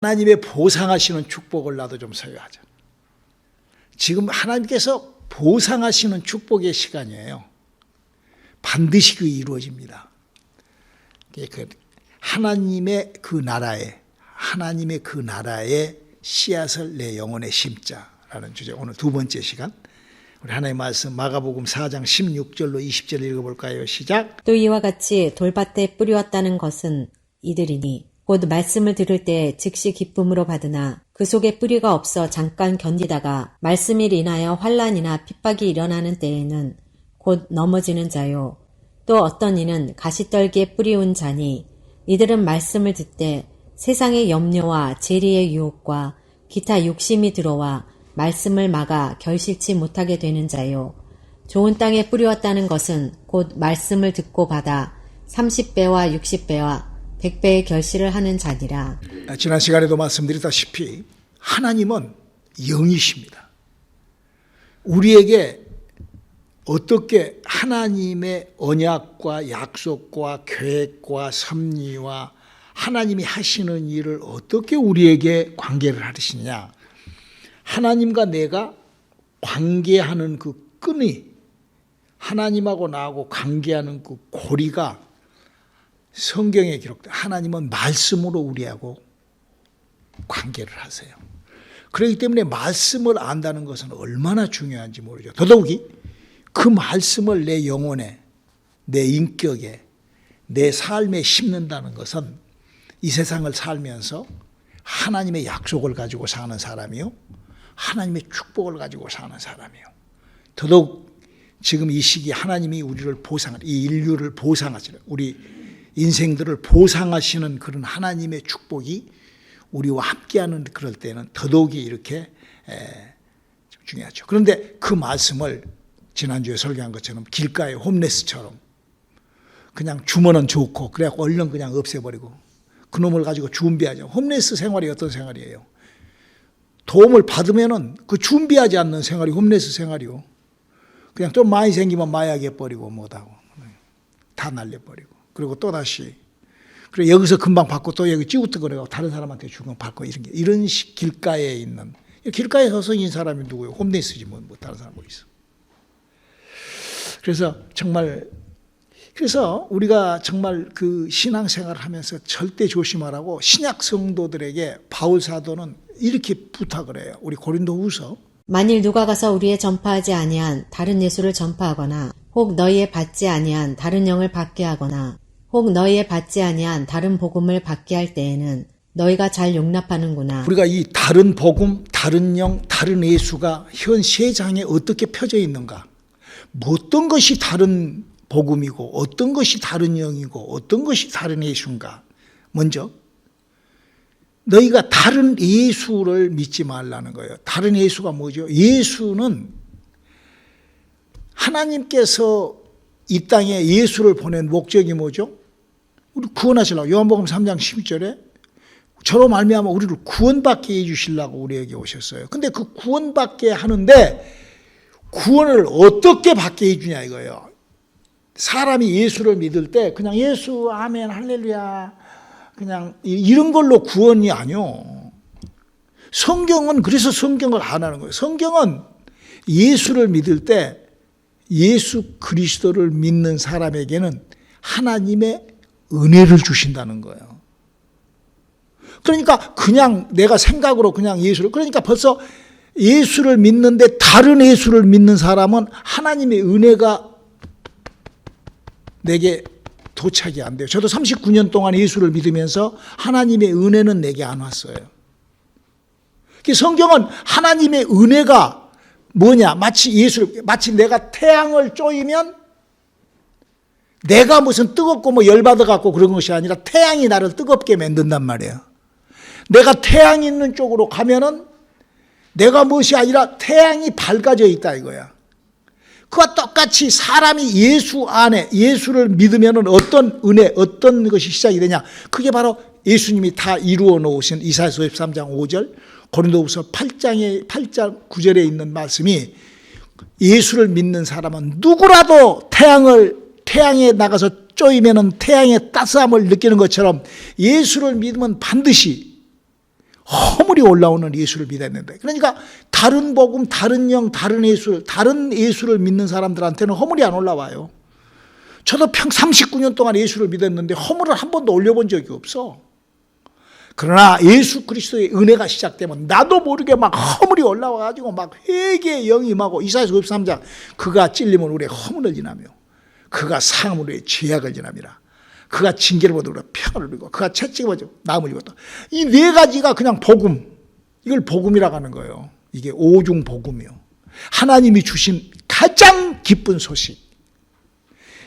하나님의 보상하시는 축복을 나도 좀 소유하자. 지금 하나님께서 보상하시는 축복의 시간이에요. 반드시 그 이루어집니다. 하나님의 그 나라에 씨앗을 내 영혼에 심자라는 주제. 오늘 두 번째 시간. 우리 하나님의 말씀 마가복음 4장 16절로 20절 읽어볼까요? 시작. 또 이와 같이 돌밭에 뿌리웠다는 것은 이들이니 곧 말씀을 들을 때 즉시 기쁨으로 받으나 그 속에 뿌리가 없어 잠깐 견디다가 말씀이 인하여 환난이나 핍박이 일어나는 때에는 곧 넘어지는 자요. 또 어떤 이는 가시떨기에 뿌리운 자니 이들은 말씀을 듣되 세상의 염려와 재리의 유혹과 기타 욕심이 들어와 말씀을 막아 결실치 못하게 되는 자요. 좋은 땅에 뿌리웠다는 것은 곧 말씀을 듣고 받아 30배와 60배와 100배의 결실을 하는 자니라. 지난 시간에도 말씀드렸다시피 하나님은 영이십니다. 우리에게 어떻게 하나님의 언약과 약속과 계획과 섭리와 하나님이 하시는 일을 어떻게 우리에게 관계를 하시느냐. 하나님과 내가 관계하는 그 끈이, 하나님하고 나하고 관계하는 그 고리가 성경에 기록된, 하나님은 말씀으로 우리하고 관계를 하세요. 그렇기 때문에 말씀을 안다는 것은 얼마나 중요한지 모르죠. 더더욱이 그 말씀을 내 영혼에, 내 인격에, 내 삶에 심는다는 것은 이 세상을 살면서 하나님의 약속을 가지고 사는 사람이요, 하나님의 축복을 가지고 사는 사람이요. 더더욱 지금 이 시기에 하나님이 우리를 이 인류를 보상하시는, 우리 인생들을 보상하시는 그런 하나님의 축복이 우리와 함께하는 그럴 때는 더더욱이 이렇게 중요하죠. 그런데 그 말씀을 지난주에 설교한 것처럼 길가의 홈레스처럼 그냥 주면은 좋고 그래갖고 얼른 그냥 없애버리고 그놈을 가지고 준비하죠. 홈레스 생활이 어떤 생활이에요? 도움을 받으면은 그 준비하지 않는 생활이 홈레스 생활이요. 그냥 좀 많이 생기면 마약해 버리고 뭐다고 다 날려버리고 그리고 또 다시 그리고 여기서 금방 받고 또 여기 찌우뜨거리고 다른 사람한테 주고 받고 이런 길가에 있는, 길가에 서서 있는 사람이 누구예요? 홈레스지 뭐 다른 사람 뭐 있어. 그래서 우리가 정말 그 신앙생활을 하면서 절대 조심하라고 신약 성도들에게 바울 사도는 이렇게 부탁을 해요. 우리 고린도후서. 만일 누가 가서 우리의 전파하지 아니한 다른 예수를 전파하거나 혹 너희의 받지 아니한 다른 영을 받게 하거나 혹 너희의 받지 아니한 다른 복음을 받게 할 때에는 너희가 잘 용납하는구나. 우리가 이 다른 복음, 다른 영, 다른 예수가 현 세상에 어떻게 펴져 있는가, 어떤 것이 다른 복음이고 어떤 것이 다른 영이고 어떤 것이 다른 예수인가. 먼저 너희가 다른 예수를 믿지 말라는 거예요. 다른 예수가 뭐죠? 예수는 하나님께서 이 땅에 예수를 보낸 목적이 뭐죠? 우리 구원하시려고. 요한복음 3장 12절에 저로 말미암아 우리를 구원받게 해주시려고 우리에게 오셨어요. 근데 그 구원받게 하는데 구원을 어떻게 받게 해주냐 이거예요. 사람이 예수를 믿을 때 그냥 예수 아멘 할렐루야 그냥 이런 걸로 구원이 아니요. 성경은 그래서 성경을 안 하는 거예요. 성경은 예수를 믿을 때 예수 그리스도를 믿는 사람에게는 하나님의 은혜를 주신다는 거예요. 그러니까 그냥 내가 생각으로 그냥 예수를, 그러니까 벌써 예수를 믿는데 다른 예수를 믿는 사람은 하나님의 은혜가 내게 도착이 안 돼요. 저도 39년 동안 예수를 믿으면서 하나님의 은혜는 내게 안 왔어요. 성경은 하나님의 은혜가 뭐냐? 마치 내가 태양을 쪼이면 내가 무슨 뜨겁고 뭐 열받아 갖고 그런 것이 아니라 태양이 나를 뜨겁게 만든단 말이에요. 내가 태양이 있는 쪽으로 가면은 내가 무엇이 아니라 태양이 밝아져 있다 이거야. 그와 똑같이 사람이 예수 안에 예수를 믿으면은 어떤 은혜, 어떤 것이 시작이 되냐? 그게 바로 예수님이 다 이루어 놓으신 이사야서 53장 5절, 고린도후서 8장 9절에 있는 말씀이 예수를 믿는 사람은 누구라도 태양에 나가서 쪼이면은 태양의 따스함을 느끼는 것처럼 예수를 믿으면 반드시 허물이 올라오는 예수를 믿었는데, 그러니까 다른 복음, 다른 영, 다른 예수를 믿는 사람들한테는 허물이 안 올라와요. 저도 39년 동안 예수를 믿었는데 허물을 한 번도 올려본 적이 없어. 그러나 예수 그리스도의 은혜가 시작되면 나도 모르게 막 허물이 올라와가지고 막 회개의 영이 임하고, 이사야서 53장 그가 찔림은 우리의 허물을 지나며 그가 상함은 우리의 죄악을 지남이라. 그가 징계를 받아 우리가 평안을 누리고 그가 채찍을 받아 나음을 입었다. 이 네 가지가 그냥 복음, 이걸 복음이라고 하는 거예요. 이게 오중 복음이요. 하나님이 주신 가장 기쁜 소식.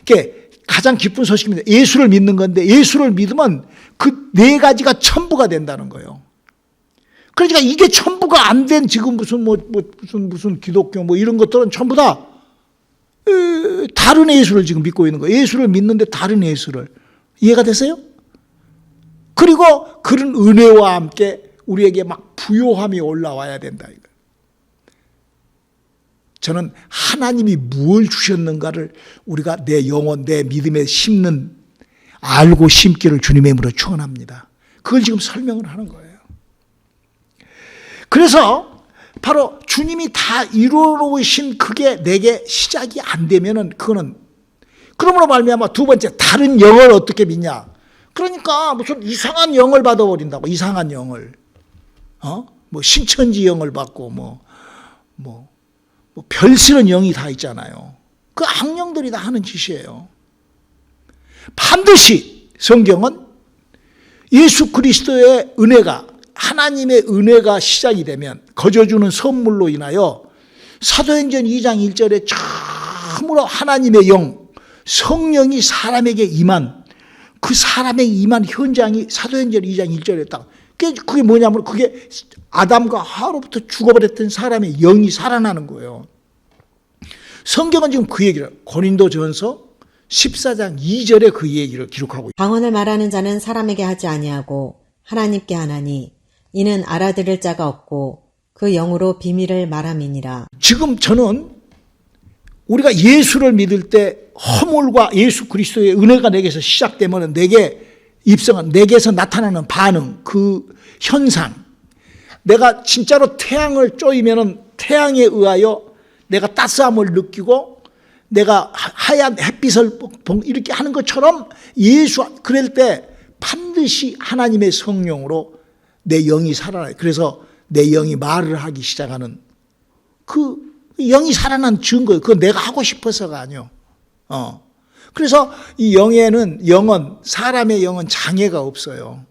이게 가장 기쁜 소식입니다. 예수를 믿는 건데, 예수를 믿으면 그 네 가지가 전부가 된다는 거예요. 그러니까 이게 전부가 안 된 지금 무슨 기독교 이런 것들은 전부 다 다른 예수를 지금 믿고 있는 거예요. 예수를 믿는데 다른 예수를. 이해가 되세요? 그리고 그런 은혜와 함께 우리에게 막 부요함이 올라와야 된다. 저는 하나님이 무엇을 주셨는가를 우리가 내 영혼, 내 믿음에 심는, 알고 심기를 주님의 이름으로 축원합니다. 그걸 지금 설명을 하는 거예요. 그래서 바로 주님이 다 이루어 놓으신 그게 내게 시작이 안 되면은 그거는, 그러므로 말미암아 두 번째, 다른 영을 어떻게 믿냐? 그러니까 무슨 이상한 영을 받아버린다고. 이상한 영을, 신천지 영을 받고 별 쓰는 영이 다 있잖아요. 그 악령들이 다 하는 짓이에요. 반드시 성경은 예수 그리스도의 은혜가, 하나님의 은혜가 시작이 되면, 거저주는 선물로 인하여 사도행전 2장 1절에 처음으로 하나님의 영, 성령이 사람에게 임한, 그 사람에게 임한 현장이 사도행전 2장 1절에 딱, 그게 뭐냐면 그게 아담과 하와로부터 죽어버렸던 사람의 영이 살아나는 거예요. 성경은 지금 그 얘기를, 고린도전서 14장 2절에 그 얘기를 기록하고 있어요. 방언을 말하는 자는 사람에게 하지 아니하고 하나님께 하나니 이는 알아들을 자가 없고 그 영으로 비밀을 말함이니라. 지금 저는 우리가 예수를 믿을 때 허물과 예수 그리스도의 은혜가 내게서 시작되면 내게 입성한, 내게서 나타나는 반응, 그 현상, 내가 진짜로 태양을 쪼이면은 태양에 의하여 내가 따스함을 느끼고 내가 하얀 햇빛을 이렇게 하는 것처럼, 그럴 때 반드시 하나님의 성령으로 내 영이 살아나요. 그래서 내 영이 말을 하기 시작하는, 그 영이 살아난 증거예요. 그건 내가 하고 싶어서가 아니요. 그래서 이 영은 사람의 영은 장애가 없어요.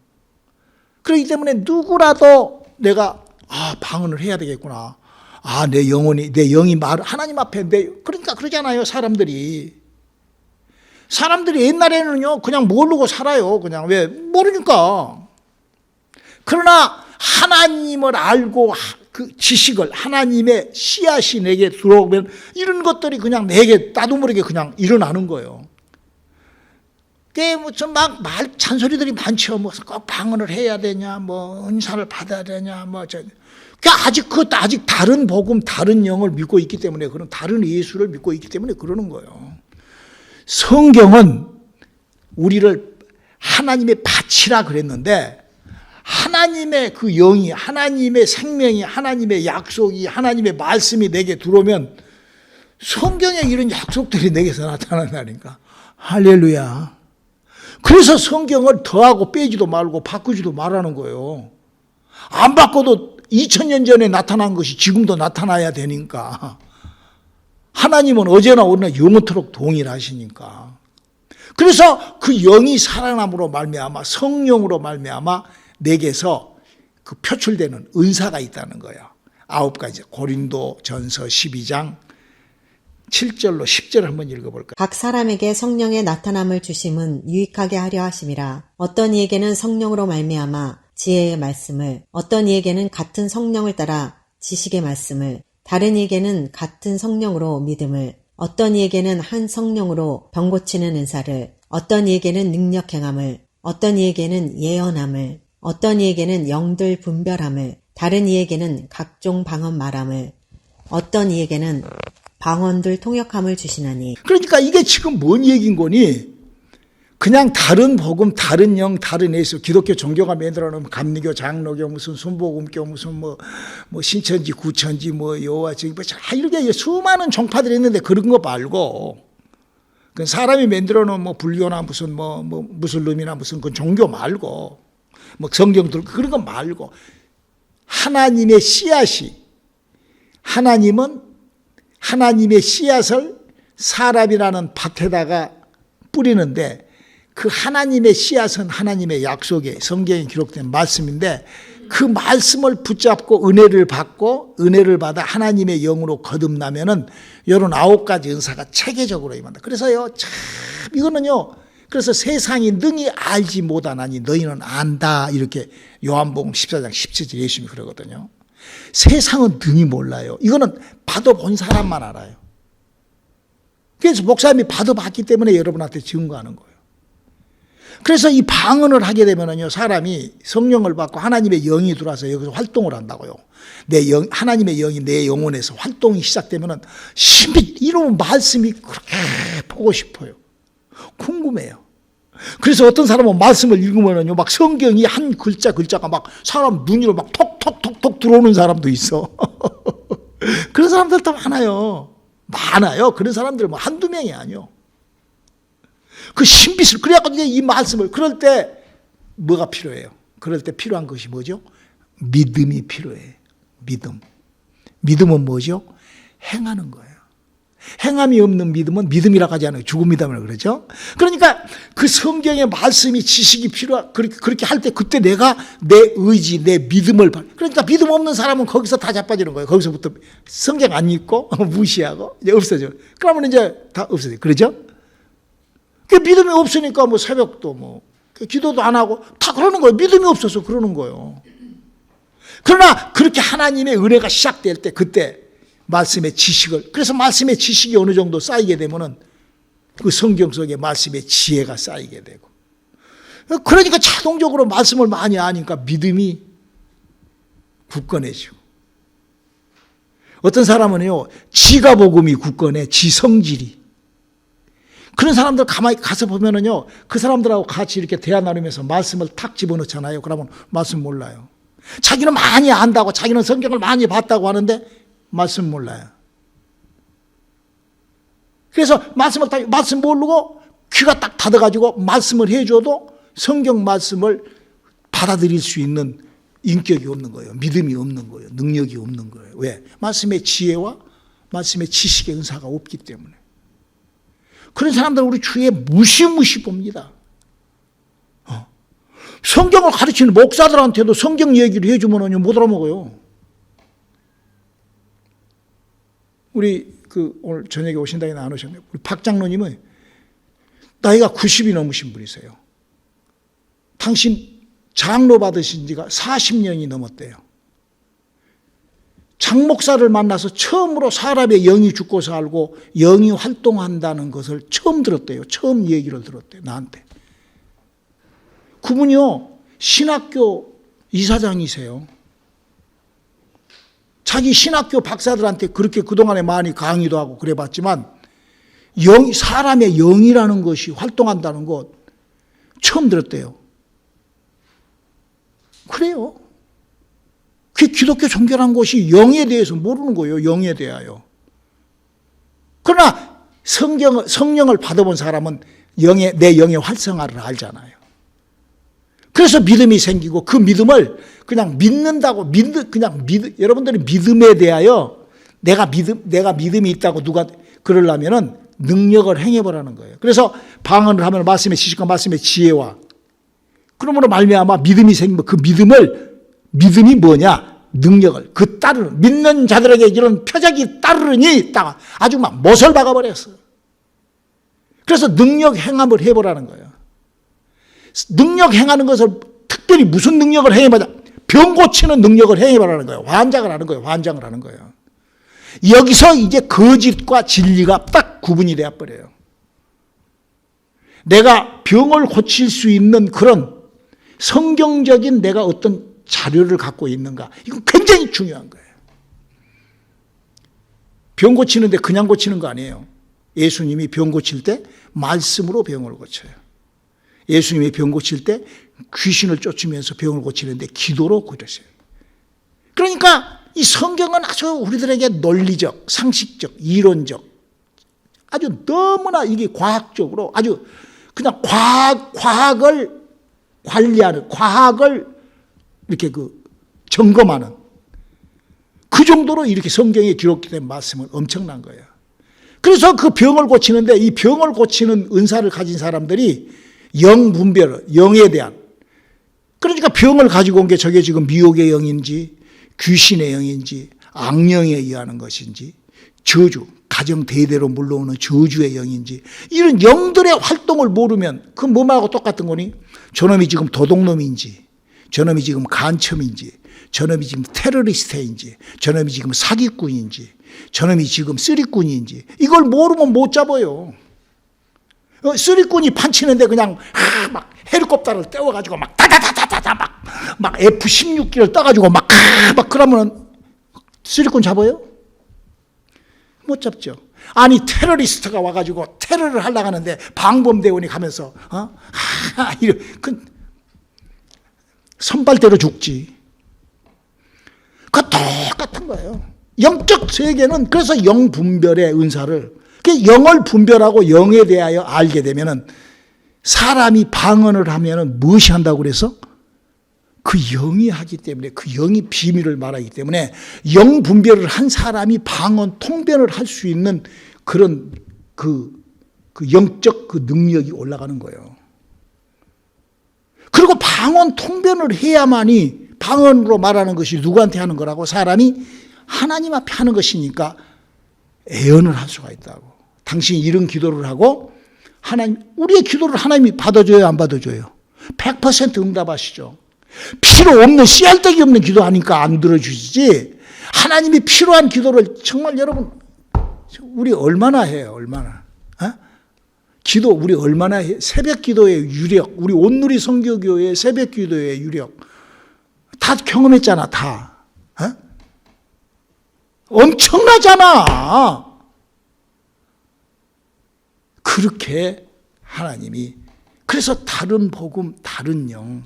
그렇기 때문에 누구라도 내가 방언을 해야 되겠구나. 내 영이 하나님 앞에 그러니까 그러잖아요. 사람들이 옛날에는요, 그냥 모르고 살아요. 그냥 왜? 모르니까. 그러나 하나님을 알고 그 지식을, 하나님의 씨앗이 내게 들어오면 이런 것들이 그냥 내게 나도 모르게 그냥 일어나는 거예요. 그게 무슨 막 잔소리들이 많죠. 꼭 방언을 해야 되냐, 은사를 받아야 되냐, 아직 다른 복음, 다른 영을 믿고 있기 때문에, 그런 다른 예수를 믿고 있기 때문에 그러는 거예요. 성경은 우리를 하나님의 밭이라 그랬는데, 하나님의 그 영이, 하나님의 생명이, 하나님의 약속이, 하나님의 말씀이 내게 들어오면 성경에 이런 약속들이 내게서 나타난다니까. 할렐루야. 그래서 성경을 더하고 빼지도 말고 바꾸지도 말라는 거예요. 안 바꿔도 2000년 전에 나타난 것이 지금도 나타나야 되니까. 하나님은 어제나 오늘나 영원토록 동일하시니까. 그래서 그 영이 살아남으로 말미암아, 성령으로 말미암아 내게서 그 표출되는 은사가 있다는 거예요. 9가지. 고린도전서 12장 7절로 10절을 한번 읽어볼까요? 각 사람에게 성령의 나타남을 주심은 유익하게 하려 하심이라. 어떤 이에게는 성령으로 말미암아 지혜의 말씀을, 어떤 이에게는 같은 성령을 따라 지식의 말씀을, 다른 이에게는 같은 성령으로 믿음을, 어떤 이에게는 한 성령으로 병 고치는 은사를, 어떤 이에게는 능력 행함을, 어떤 이에게는 예언함을, 어떤 이에게는 영들 분별함을, 다른 이에게는 각종 방언 말함을, 어떤 이에게는 방언들 통역함을 주시나니. 그러니까 이게 지금 뭔 얘기인 거니? 그냥 다른 복음, 다른 영, 다른 예수, 기독교 종교가 만들어 놓은 감리교, 장로교, 무슨 순복음교, 무슨 뭐 신천지, 구천지, 뭐 여호와증인, 뭐 이렇게 수많은 종파들이 있는데 그런 거 말고, 그 사람이 만들어 놓은 뭐 불교나 무슨 뭐 무슬림이나 무슨 그 종교 말고, 뭐 성경들 그런 거 말고, 하나님의 씨앗이, 하나님은 하나님의 씨앗을 사람이라는 밭에다가 뿌리는데, 그 하나님의 씨앗은 하나님의 약속에 성경에 기록된 말씀인데, 그 말씀을 붙잡고 은혜를 받고 은혜를 받아 하나님의 영으로 거듭나면은 이런 9가지 은사가 체계적으로 임한다. 그래서요, 참 이거는요, 그래서 세상이 능히 알지 못하나니 너희는 안다, 이렇게 요한복음 14장 17절 예수님이 그러거든요. 세상은 능히 몰라요. 이거는 받아본 사람만 알아요. 그래서 목사님이 받아봤기 때문에 여러분한테 증거하는 거예요. 그래서 이 방언을 하게 되면은요, 사람이 성령을 받고 하나님의 영이 들어와서 여기서 활동을 한다고요. 하나님의 영이 내 영혼에서 활동이 시작되면은 신비, 이런 말씀이 그렇게 보고 싶어요. 궁금해요. 그래서 어떤 사람은 말씀을 읽으면은요, 막 성경이 한 글자가 막 사람 눈으로 막 톡톡톡톡 들어오는 사람도 있어. 그런 사람들도 많아요. 그런 사람들 뭐 한두 명이 아니요. 그 신비를, 그래갖고 이 말씀을, 그럴 때 뭐가 필요해요? 그럴 때 필요한 것이 뭐죠? 믿음이 필요해. 믿음은 뭐죠? 행하는 거예요. 행함이 없는 믿음은 믿음이라고 하지 않아요. 죽은 믿음이라고 그러죠. 그러니까 그 성경의 말씀이 지식이 그렇게 할 때, 그때 내가 내 의지, 내 믿음을, 그러니까 믿음 없는 사람은 거기서 다 자빠지는 거예요. 거기서부터 성경 안 읽고 무시하고 이제 없어져. 그러면 이제 다 없어져요. 그러죠? 그 믿음이 없으니까 뭐 새벽도 뭐 기도도 안 하고 다 그러는 거예요. 믿음이 없어서 그러는 거예요. 그러나 그렇게 하나님의 은혜가 시작될 때, 그때 말씀의 지식을, 그래서 말씀의 지식이 어느 정도 쌓이게 되면은 그 성경 속에 말씀의 지혜가 쌓이게 되고, 그러니까 자동적으로 말씀을 많이 아니까 믿음이 굳건해지고, 어떤 사람은요, 지가 복음이 굳건해, 지 성질이. 그런 사람들 가만히 가서 보면은요, 그 사람들하고 같이 이렇게 대화 나누면서 말씀을 탁 집어넣잖아요. 그러면 말씀 몰라요. 자기는 많이 안다고, 자기는 성경을 많이 봤다고 하는데 말씀 몰라요. 그래서 말씀 모르고 귀가 딱 닫아가지고 말씀을 해줘도 성경 말씀을 받아들일 수 있는 인격이 없는 거예요. 믿음이 없는 거예요. 능력이 없는 거예요. 왜? 말씀의 지혜와 말씀의 지식의 은사가 없기 때문에. 그런 사람들 우리 주위에 무시무시 봅니다. 성경을 가르치는 목사들한테도 성경 얘기를 해주면 못 알아먹어요. 우리 오늘 저녁에 오신다니 안 오셨네요. 우리 박 장로님은 나이가 90이 넘으신 분이세요. 당신 장로 받으신 지가 40년이 넘었대요. 장 목사를 만나서 처음으로 사람의 영이 죽고 살고 영이 활동한다는 것을 처음 들었대요. 처음 얘기를 들었대요. 나한테. 그분이요, 신학교 이사장이세요. 자기 신학교 박사들한테 그렇게 그동안에 많이 강의도 하고 그래 봤지만, 사람의 영이라는 것이 활동한다는 것 처음 들었대요. 그래요. 그 기독교 종교라는 것이 영에 대해서 모르는 거예요. 영에 대하여. 그러나 성령을 받아본 사람은 내 영의 활성화를 알잖아요. 그래서 믿음이 생기고, 그 믿음을 그냥 믿는다고, 여러분들이 믿음에 대하여 내가 믿음이 있다고 누가 그러려면은 능력을 행해보라는 거예요. 그래서 방언을 하면 말씀의 지식과 말씀의 지혜와, 그러므로 말미암아 믿음이 생기면 그 믿음이 뭐냐? 능력을, 믿는 자들에게 이런 표적이 따르니 딱 아주 막 못을 박아버렸어요. 그래서 능력 행함을 해보라는 거예요. 능력 행하는 것을 특별히 무슨 능력을 행해보자? 병 고치는 능력을 행해보라는 거예요. 환장을 하는 거예요. 여기서 이제 거짓과 진리가 딱 구분이 되어버려요. 내가 병을 고칠 수 있는 그런 성경적인 내가 어떤 자료를 갖고 있는가, 이건 굉장히 중요한 거예요. 병 고치는데 그냥 고치는 거 아니에요. 예수님이 병 고칠 때 말씀으로 병을 고쳐요. 예수님이 병 고칠 때 귀신을 쫓으면서 병을 고치는데 기도로 고쳤어요. 그러니까 이 성경은 아주 우리들에게 논리적, 상식적, 이론적, 아주 너무나 이게 과학적으로 아주 그냥 과학을 관리하는, 과학을 이렇게 점검하는 그 정도로 이렇게 성경에 기록된 말씀은 엄청난 거예요. 그래서 그 병을 고치는데 이 병을 고치는 은사를 가진 사람들이 영분별, 영에 대한, 그러니까 병을 가지고 온 게 저게 지금 미혹의 영인지 귀신의 영인지 악령에 의하는 것인지 저주, 가정 대대로 물러오는 저주의 영인지 이런 영들의 활동을 모르면 그 뭐하고 똑같은 거니? 저놈이 지금 도둑놈인지, 저놈이 지금 간첩인지, 저놈이 지금 테러리스트인지, 저놈이 지금 사기꾼인지, 저놈이 지금 쓰리꾼인지 이걸 모르면 못 잡아요. 쓰리꾼이 판치는데 그냥 막 헬리콥터를 떼워가지고 막 다다다다다 막 F-16기를 떠가지고 막 그러면 쓰리꾼 잡아요? 못 잡죠. 아니 테러리스트가 와가지고 테러를 하려고 하는데 방범대원이 가면서 선발대로 죽지. 그 똑같은 거예요. 영적 세계는 그래서 영분별의 은사를, 영을 분별하고 영에 대하여 알게 되면은 사람이 방언을 하면은 무엇이 한다고 그래서? 그 영이 하기 때문에, 그 영이 비밀을 말하기 때문에 영 분별을 한 사람이 방언 통변을 할 수 있는 그런 그 영적 그 능력이 올라가는 거예요. 그리고 방언 통변을 해야만이, 방언으로 말하는 것이 누구한테 하는 거라고? 사람이 하나님 앞에 하는 것이니까 애언을 할 수가 있다고. 당신이 이런 기도를 하고 하나님, 우리의 기도를 하나님이 받아줘요, 안 받아줘요? 100% 응답하시죠. 필요 없는, 씨알데기 없는 기도하니까 안 들어주시지, 하나님이 필요한 기도를 정말 여러분, 우리 얼마나 해요, 얼마나. 기도 우리 얼마나 해요? 새벽 기도의 유력, 우리 온누리 선교교회의 새벽 기도의 유력 다 경험했잖아, 다. 엄청나잖아. 그렇게 하나님이, 그래서 다른 복음, 다른 영을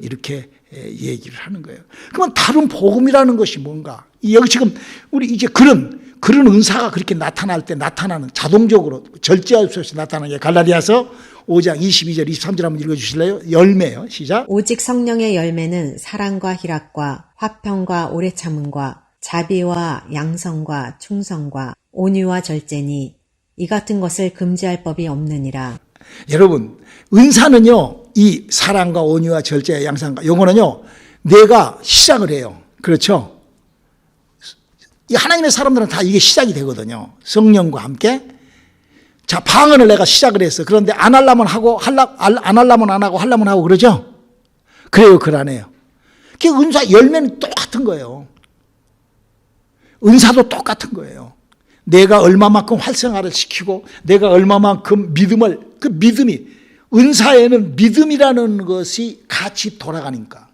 이렇게 얘기를 하는 거예요. 그러면 다른 복음이라는 것이 뭔가? 여기 지금 우리 이제 그런 은사가 그렇게 나타날 때 나타나는, 자동적으로 절제할 수 없이 나타나는 게 갈라디아서 5장 22절 23절 한번 읽어주실래요? 열매요. 시작. 오직 성령의 열매는 사랑과 희락과 화평과 오래 참음과 자비와 양성과 충성과 온유와 절제니 이 같은 것을 금지할 법이 없느니라. 여러분, 은사는요, 이 사랑과 온유와 절제와 양성과, 요거는요, 내가 시작을 해요. 그렇죠? 이 하나님의 사람들은 다 이게 시작이 되거든요. 성령과 함께. 자, 방언을 내가 시작을 했어. 그런데 안 하려면 하고, 안 하려면 안 하고, 하려면 하고, 그러죠? 그래요, 그러네요. 그 은사 열매는 똑같은 거예요. 은사도 똑같은 거예요. 내가 얼마만큼 활성화를 시키고, 내가 얼마만큼 믿음을, 그 믿음이, 은사에는 믿음이라는 것이 같이 돌아가니까.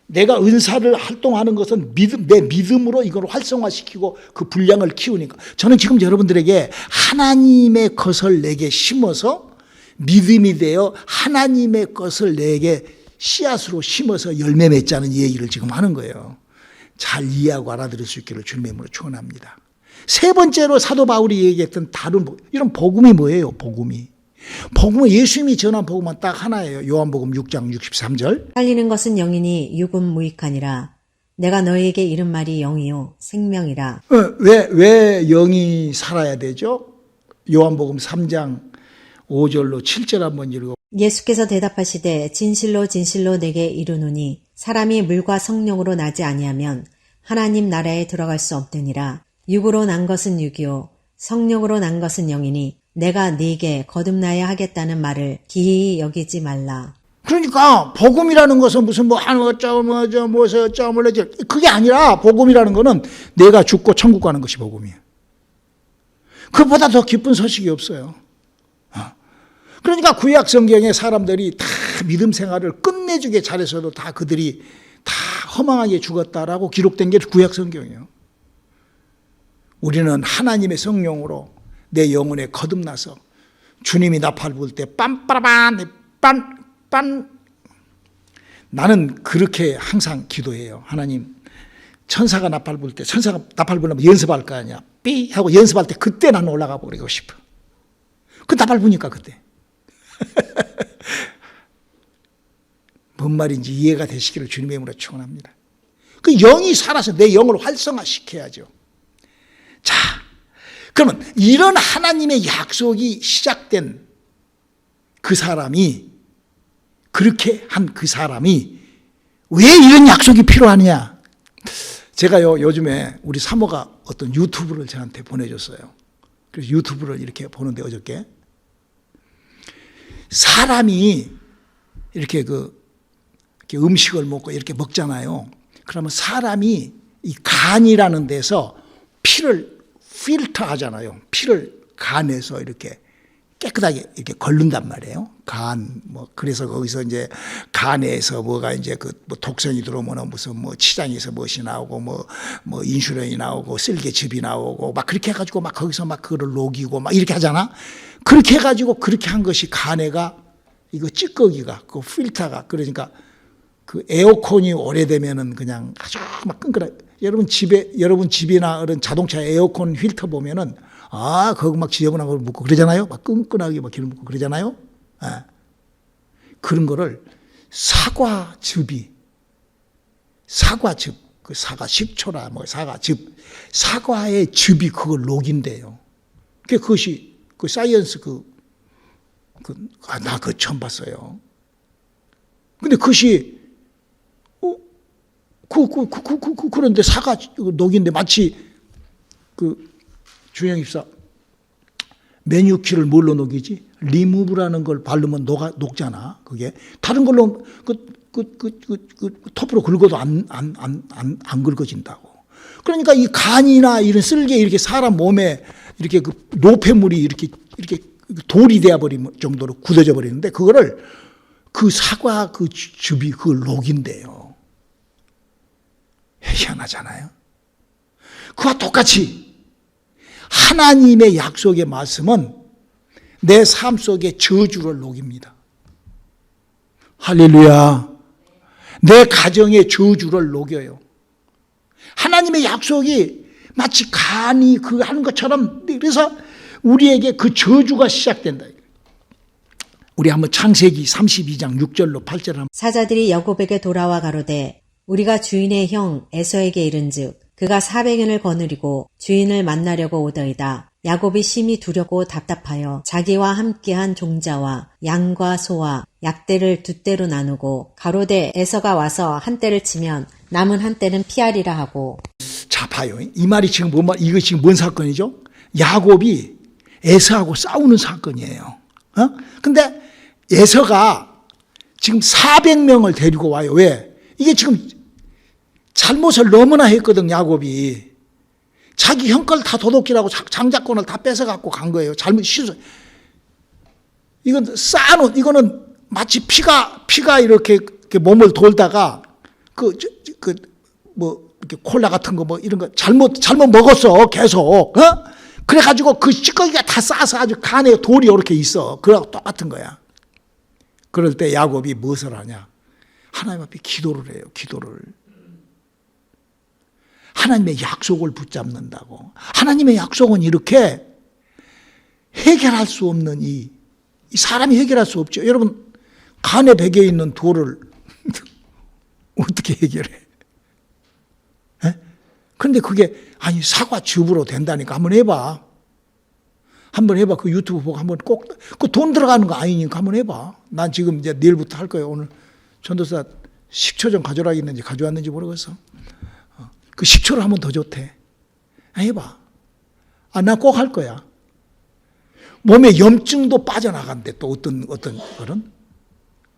내가 은사를 활동하는 것은 내 믿음으로 이걸 활성화시키고 그 분량을 키우니까. 저는 지금 여러분들에게 하나님의 것을 내게 심어서 믿음이 되어 하나님의 것을 내게 씨앗으로 심어서 열매 맺자는 얘기를 지금 하는 거예요. 잘 이해하고 알아들을 수 있기를 주님의 이름으로 축원합니다. 세 번째로 사도 바울이 얘기했던 다른 이런 복음이 뭐예요? 복음은 예수님이 전한 복음은 딱 하나예요. 요한복음 6장 63절. 살리는 것은 영이니 육은 무익하니라. 내가 너희에게 이른 말이 영이요 생명이라. 왜 영이 살아야 되죠? 요한복음 3장 5절로 7절 한번 읽어. 예수께서 대답하시되 진실로 진실로 내게 이르노니 사람이 물과 성령으로 나지 아니하면 하나님 나라에 들어갈 수 없느니라. 육으로 난 것은 육이요 성령으로 난 것은 영이니 내가 네게 거듭나야 하겠다는 말을 기이히 여기지 말라. 그러니까 복음이라는 것은 무슨 그게 아니라, 복음이라는 것은 내가 죽고 천국 가는 것이 복음이에요. 그보다 더 기쁜 소식이 없어요. 그러니까 구약 성경에 사람들이 다 믿음 생활을 끝내주게 잘해서도 다 그들이 다 허망하게 죽었다라고 기록된 게 구약 성경이에요. 우리는 하나님의 성령으로 내 영혼에 거듭나서 주님이 나팔 불 때 빰빠라반 빤 나는 그렇게 항상 기도해요. 하나님, 천사가 나팔 불 때, 천사가 나팔 불려면 연습할 거 아니야. 삐 하고 연습할 때 그때 나는 올라가 버리고 싶어. 그 나팔 부니까 그때. 뭔 말인지 이해가 되시기를 주님의 이름으로 축원합니다. 그 영이 살아서 내 영을 활성화시켜야죠. 자, 그러면 이런 하나님의 약속이 시작된 그 사람이, 그렇게 한 그 사람이 왜 이런 약속이 필요하느냐? 제가요, 요즘에 우리 사모가 어떤 유튜브를 저한테 보내줬어요. 그래서 유튜브를 이렇게 보는데 어저께 사람이 이렇게 이렇게 음식을 먹고 이렇게 먹잖아요. 그러면 사람이 이 간이라는 데서 피를 필터 하잖아요. 피를 간에서 이렇게 깨끗하게 이렇게 걸른단 말이에요. 그래서 거기서 이제 간에서 뭐가 이제 뭐 독성이 들어오면 무슨 뭐 치장에서 무엇이 나오고 뭐 인슐린이 나오고 쓸개즙이 나오고 막 그렇게 해가지고 막 거기서 막 그거를 녹이고 막 이렇게 하잖아. 그렇게 해가지고 그렇게 한 것이 간에가 이거 찌꺼기가 그 필터가, 그러니까 그 에어컨이 오래되면은 그냥 아주 막 끈끈하게, 여러분 집이나 그런 자동차 에어컨 필터 보면은 거기 막 지저분한 걸 묻고 그러잖아요. 막 끈끈하게 막 기름 묻고 그러잖아요. 그런 거를 사과즙, 그 사과 식초라 뭐 사과즙, 사과의 즙이 그걸 녹인대요. 그것이 그 사이언스 나 그거 처음 봤어요. 근데 그것이 그런데 사과 녹인데 마치 주영 입사 매니큐어를 뭘로 녹이지? 리무브라는 걸 바르면 녹잖아. 그게 다른 걸로 톱으로 긁어도 안 긁어진다고. 그러니까 이 간이나 이런 쓸개 이렇게 사람 몸에 이렇게 노폐물이 이렇게 돌이 되어 버릴 정도로 굳어져 버리는데 그거를 그 사과 즙이 그걸 녹인대요. 희한하잖아요. 그와 똑같이 하나님의 약속의 말씀은 내 삶 속에 저주를 녹입니다. 할렐루야. 내 가정의 저주를 녹여요. 하나님의 약속이 마치 간이 하는 것처럼, 그래서 우리에게 그 저주가 시작된다. 우리 한번 창세기 32장 6절로 8절 한번. 사자들이 야곱에게 돌아와 가로되 우리가 주인의 형 에서에게 이른즉 그가 400년을 거느리고 주인을 만나려고 오더이다. 야곱이 심히 두렵고 답답하여 자기와 함께한 종자와 양과 소와 약대를 두 떼로 나누고 가로되 에서가 와서 한 떼를 치면 남은 한 떼는 피하리라 하고. 자, 봐요. 이 말이 지금 이거 지금 뭔 사건이죠? 야곱이 에서하고 싸우는 사건이에요. 근데 에서가 지금 400명을 데리고 와요. 왜? 이게 지금 잘못을 너무나 했거든, 야곱이. 자기 형 걸 다 도둑질하고 장자권을 다 뺏어갖고 간 거예요. 잘못 실수. 이거는 마치 피가 이렇게 몸을 돌다가 이렇게 콜라 같은 거 이런 거 잘못 먹었어, 계속. 그래가지고 그 찌꺼기가 다 쌓아서 아주 간에 돌이 이렇게 있어. 그거하고 똑같은 거야. 그럴 때 야곱이 무엇을 하냐? 하나님 앞에 기도를 해요, 기도를. 하나님의 약속을 붙잡는다고. 하나님의 약속은 이렇게 해결할 수 없는 이 사람이 해결할 수 없죠. 여러분, 간에 배겨 있는 돌을 어떻게 해결해? 그런데 그게 사과즙으로 된다니까 한번 해봐. 한번 해봐. 그 유튜브 보고 한번 꼭, 그 돈 들어가는 거 아니니까 한번 해봐. 난 지금 이제 내일부터 할 거예요. 오늘 전도사 식초 좀 가져라 했는지 가져왔는지 모르겠어. 그 식초를 한번 더 줬대. 해봐. 나 꼭 할 거야. 몸에 염증도 빠져나간대. 또 어떤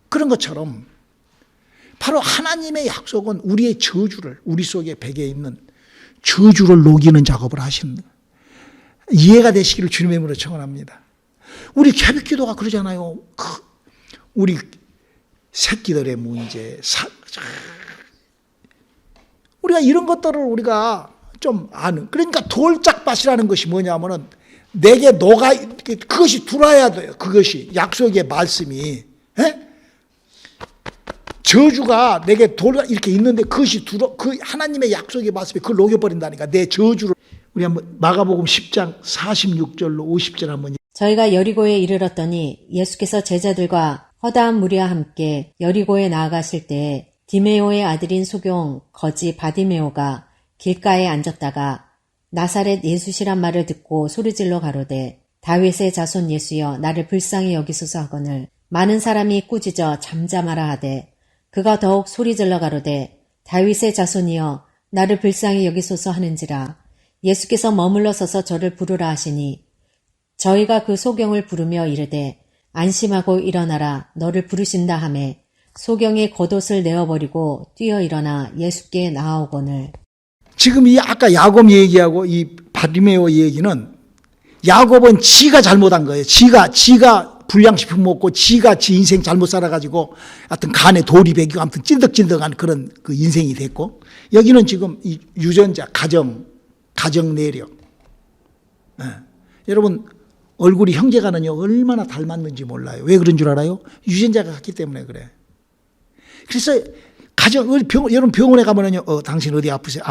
그런 것처럼 바로 하나님의 약속은 우리의 저주를, 우리 속에 배겨 있는 저주를 녹이는 작업을 하시는 거예요. 이해가 되시기를 주님의 이름으로 축원합니다. 우리 새벽 기도가 그러잖아요. 우리 새끼들의 문제, 우리가 이런 것들을 우리가 좀 아는. 그러니까 돌짝밭이라는 것이 뭐냐면은 내게 녹아, 그것이 들어야 돼요. 그것이 약속의 말씀이. 에? 저주가 내게 돌아 이렇게 있는데 그것이 그 하나님의 약속의 말씀이 그걸 녹여버린다니까. 내 저주를. 우리 한번 마가복음 10장 46절로 50절 한번. 저희가 여리고에 이르렀더니 예수께서 제자들과 허다한 무리와 함께 여리고에 나아가실 때에 디메오의 아들인 소경 거지 바디메오가 길가에 앉았다가 나사렛 예수시란 말을 듣고 소리질러 가로되 다윗의 자손 예수여 나를 불쌍히 여기소서 하거늘 많은 사람이 꾸짖어 잠잠하라 하되 그가 더욱 소리질러 가로되 다윗의 자손이여 나를 불쌍히 여기소서 하는지라 예수께서 머물러 서서 저를 부르라 하시니 저희가 그 소경을 부르며 이르되 안심하고 일어나라 너를 부르신다 하매 소경이 겉옷을 내어버리고 뛰어 일어나 예수께 나아오거늘. 지금 이 아까 야곱 얘기하고 이 바디메오 얘기는 야곱은 지가 잘못한 거예요. 지가 불량식품 먹고 지가 지 인생 잘못 살아가지고 하여튼 간에 돌이 배기고 아무튼 찐득찐득한 그런 그 인생이 됐고 여기는 지금 이 유전자 가정 내력. 네. 여러분 얼굴이 형제간은요 얼마나 닮았는지 몰라요. 왜 그런 줄 알아요? 유전자가 같기 때문에 그래. 그래서 여러분 병원에 가면은요, 당신 어디 아프세요?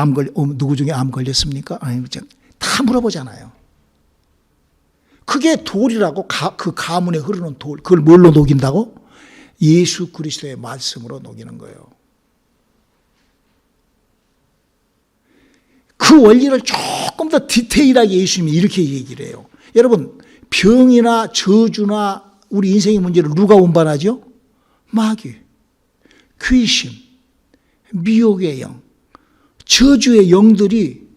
누구 중에 암 걸렸습니까? 아니, 다 물어보잖아요. 그게 돌이라고 그 가문에 흐르는 돌. 그걸 뭘로 녹인다고? 예수 그리스도의 말씀으로 녹이는 거예요. 그 원리를 조금 더 디테일하게 예수님이 이렇게 얘기를 해요. 여러분, 병이나 저주나 우리 인생의 문제를 누가 운반하죠? 마귀, 귀신, 미혹의 영, 저주의 영들이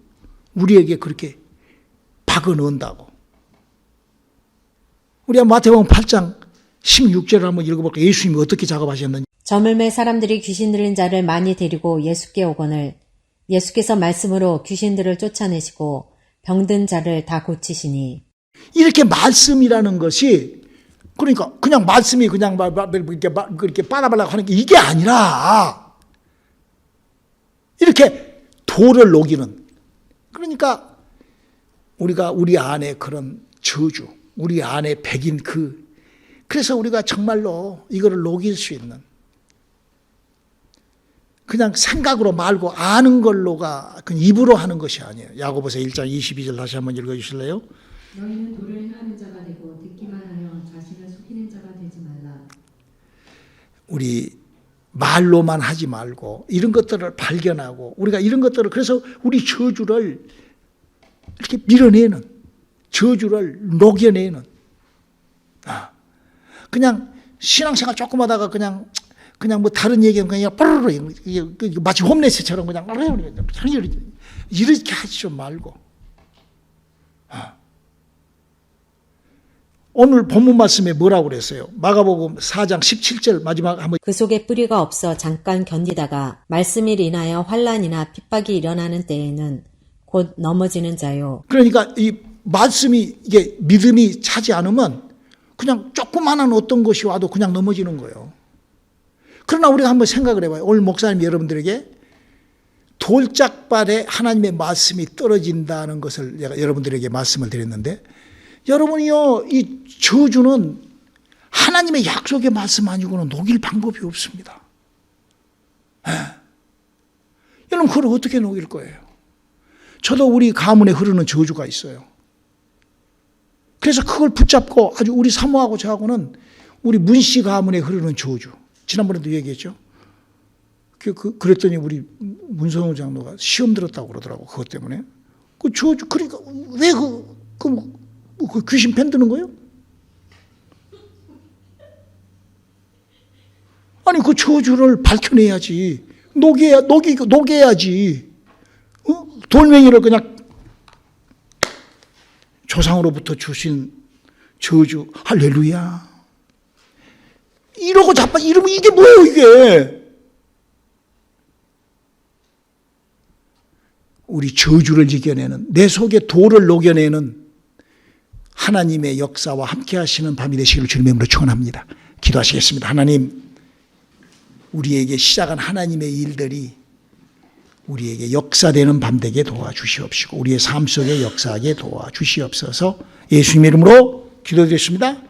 우리에게 그렇게 박아 넣는다고. 우리 마태복음 8장 16절을 한번 읽어볼까요? 예수님이 어떻게 작업하셨는지. 저물매 사람들이 귀신 들린 자를 많이 데리고 예수께 오거늘 예수께서 말씀으로 귀신들을 쫓아내시고 병든 자를 다 고치시니. 이렇게 말씀이라는 것이 그러니까 그냥 말씀이 그냥 그렇게 빨아발라 하는 게 이게 아니라 이렇게 돌을 녹이는 그러니까 우리가 우리 안에 그런 저주 우리 안에 백인 그래서 우리가 정말로 이거를 녹일 수 있는 그냥 생각으로 말고 아는 걸로가 그냥 입으로 하는 것이 아니에요. 야고보서 1장 22절 다시 한번 읽어주실래요? 너희는 도를 행하는 자가 되고 듣기만 하여 자신을 속이는 자가 되지 말라. 우리 말로만 하지 말고 이런 것들을 발견하고 우리가 이런 것들을 그래서 우리 저주를 이렇게 밀어내는 저주를 녹여내는 그냥 신앙생활 조금 하다가 그냥 뭐 다른 얘기는 그냥 빠르르 마치 홈레스처럼 그냥 이렇게 하지 좀 말고 오늘 본문 말씀에 뭐라고 그랬어요? 마가복음 4장 17절 마지막 한번. 그 속에 뿌리가 없어 잠깐 견디다가 말씀이 인하여 환난이나 핍박이 일어나는 때에는 곧 넘어지는 자요. 그러니까 이 말씀이 이게 믿음이 차지 않으면 그냥 조그마한 어떤 것이 와도 그냥 넘어지는 거예요. 그러나 우리가 한번 생각을 해봐요. 오늘 목사님 여러분들에게 돌짝발에 하나님의 말씀이 떨어진다는 것을 제가 여러분들에게 말씀을 드렸는데 여러분이요, 이 저주는 하나님의 약속의 말씀 아니고는 녹일 방법이 없습니다. 여러분, 그걸 어떻게 녹일 거예요? 저도 우리 가문에 흐르는 저주가 있어요. 그래서 그걸 붙잡고 아주 우리 사모하고 저하고는 우리 문씨 가문에 흐르는 저주. 지난번에도 얘기했죠. 그랬더니 우리 문성호 장로가 시험 들었다고 그러더라고, 그것 때문에. 그 저주, 그러니까 왜 그 귀신 펜 드는 거예요? 아니 그 저주를 밝혀내야지. 녹여야지. 돌멩이를 그냥 조상으로부터 주신 저주. 할렐루야. 이러고 이러면 이게 뭐예요 이게? 우리 저주를 이겨내는 내 속에 돌을 녹여내는 하나님의 역사와 함께 하시는 밤이 되시기를 주님의 이름으로 축원합니다. 기도하시겠습니다. 하나님, 우리에게 시작한 하나님의 일들이 우리에게 역사되는 밤 되게 도와주시옵시고 우리의 삶 속에 역사하게 도와주시옵소서. 예수님 이름으로 기도드렸습니다.